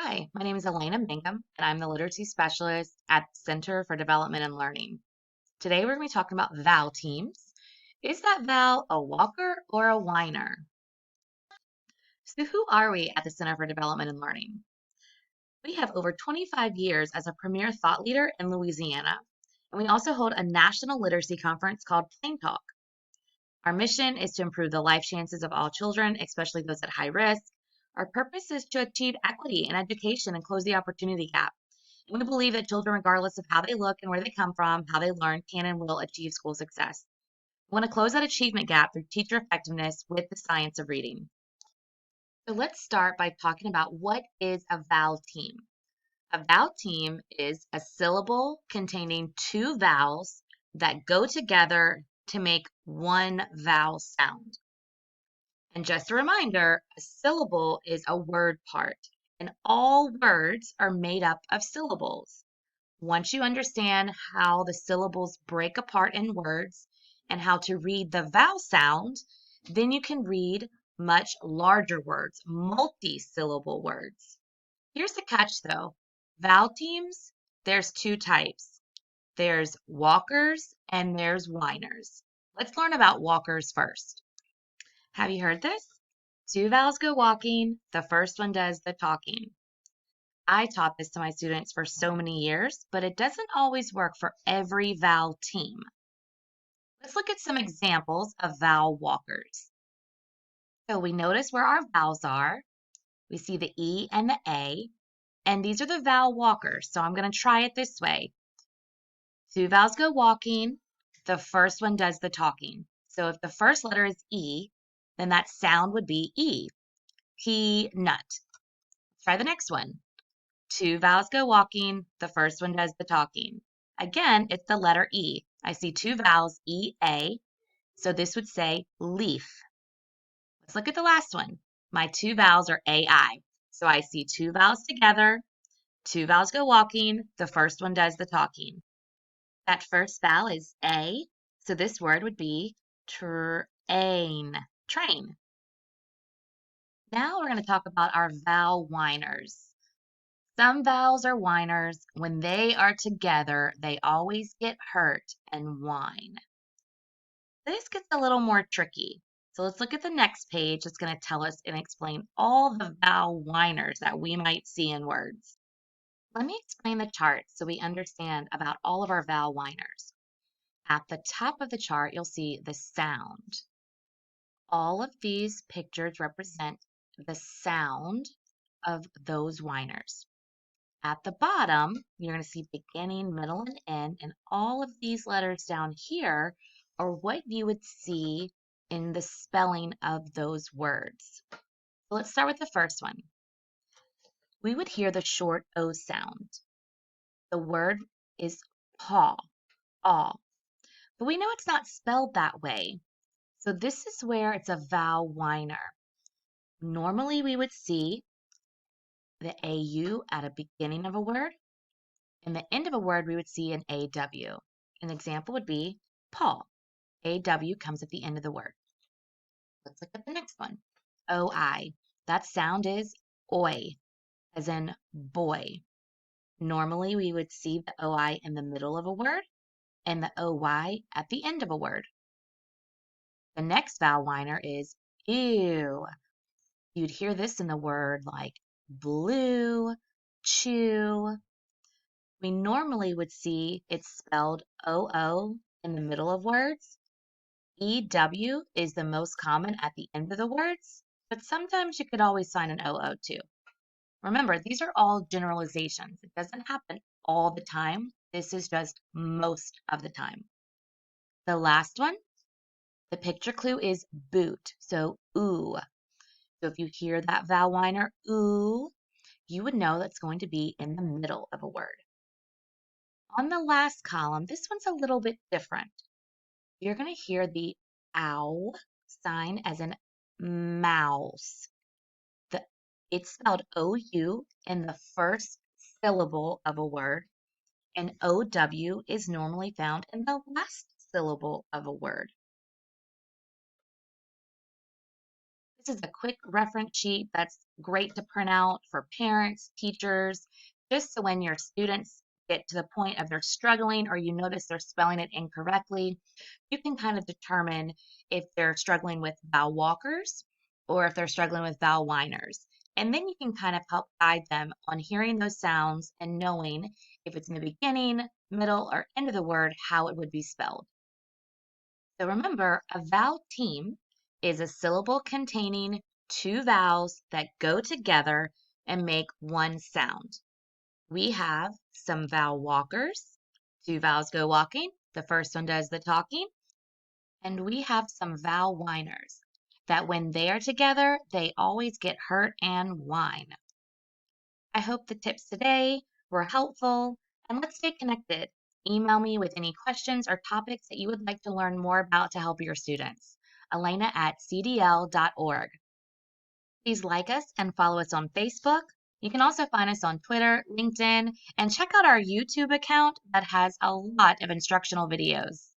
Hi, my name is Elena Mangum, and I'm the Literacy Specialist at the Center for Development and Learning. Today we're going to be talking about vowel teams. Is that vowel a walker or a whiner? So who are we at the Center for Development and Learning? We have over 25 years as a premier thought leader in Louisiana, and we also hold a national literacy conference called Plain Talk. Our mission is to improve the life chances of all children, especially those at high risk. Our purpose is to achieve equity in education and close the opportunity gap. And we believe that children, regardless of how they look and where they come from, how they learn, can and will achieve school success. We want to close that achievement gap through teacher effectiveness with the science of reading. So let's start by talking about what is a vowel team. A vowel team is a syllable containing two vowels that go together to make one vowel sound. And just a reminder, a syllable is a word part, and all words are made up of syllables. Once you understand how the syllables break apart in words and how to read the vowel sound, then you can read much larger words, multi-syllable words. Here's the catch though. Vowel teams, there's two types. There's walkers and there's whiners. Let's learn about walkers first. Have you heard this? Two vowels go walking, the first one does the talking. I taught this to my students for so many years, but it doesn't always work for every vowel team. Let's look at some examples of vowel walkers. So we notice where our vowels are. We see the E and the A, and these are the vowel walkers. So I'm going to try it this way. Two vowels go walking, the first one does the talking. So if the first letter is E, then that sound would be E. Peanut. Try the next one. Two vowels go walking, the first one does the talking. Again, it's the letter E. I see two vowels, E-A, so this would say leaf. Let's look at the last one. My two vowels are A-I, so I see two vowels together, two vowels go walking, the first one does the talking. That first vowel is A, so this word would be train, train. Now we're going to talk about our vowel whiners. Some vowels are whiners. When they are together, they always get hurt and whine. This gets a little more tricky. So let's look at the next page. It's going to tell us and explain all the vowel whiners that we might see in words. Let me explain the chart so we understand about all of our vowel whiners. At the top of the chart, you'll see the sound. All of these pictures represent the sound of those whiners. At the bottom, you're going to see beginning, middle, and end, and all of these letters down here are what you would see in the spelling of those words. So let's start with the first one. We would hear the short O sound. The word is paw, aw, but we know it's not spelled that way. So this is where it's a vowel whiner. Normally, we would see the AU at a beginning of a word. In the end of a word, we would see an AW. An example would be Paul. AW comes at the end of the word. Let's look at the next one. OI. That sound is oi, as in boy. Normally, we would see the OI in the middle of a word and the OY at the end of a word. The next vowel whiner is ew. You'd hear this in the word like blue, chew. We normally would see it's spelled OO in the middle of words. EW is the most common at the end of the words, but sometimes you could always find an OO too. Remember, these are all generalizations. It doesn't happen all the time. This is just most of the time. The last one, the picture clue is boot, so ooh. So if you hear that vowel whiner, ooh, you would know that's going to be in the middle of a word. On the last column, this one's a little bit different. You're going to hear the ow sign as in mouse. It's spelled OU in the first syllable of a word, and OW is normally found in the last syllable of a word. This is a quick reference sheet that's great to print out for parents, teachers, just so when your students get to the point of they're struggling or you notice they're spelling it incorrectly, you can kind of determine if they're struggling with vowel walkers or if they're struggling with vowel whiners. And then you can kind of help guide them on hearing those sounds and knowing if it's in the beginning, middle, or end of the word, how it would be spelled. So remember, a vowel team is a syllable containing two vowels that go together and make one sound. We have some vowel walkers. Two vowels go walking. The first one does the talking. And we have some vowel whiners that when they are together, they always get hurt and whine. I hope the tips today were helpful, and let's stay connected. Email me with any questions or topics that you would like to learn more about to help your students. Elena@cdl.org. Please like us and follow us on Facebook. You can also find us on Twitter, LinkedIn, and check out our YouTube account that has a lot of instructional videos.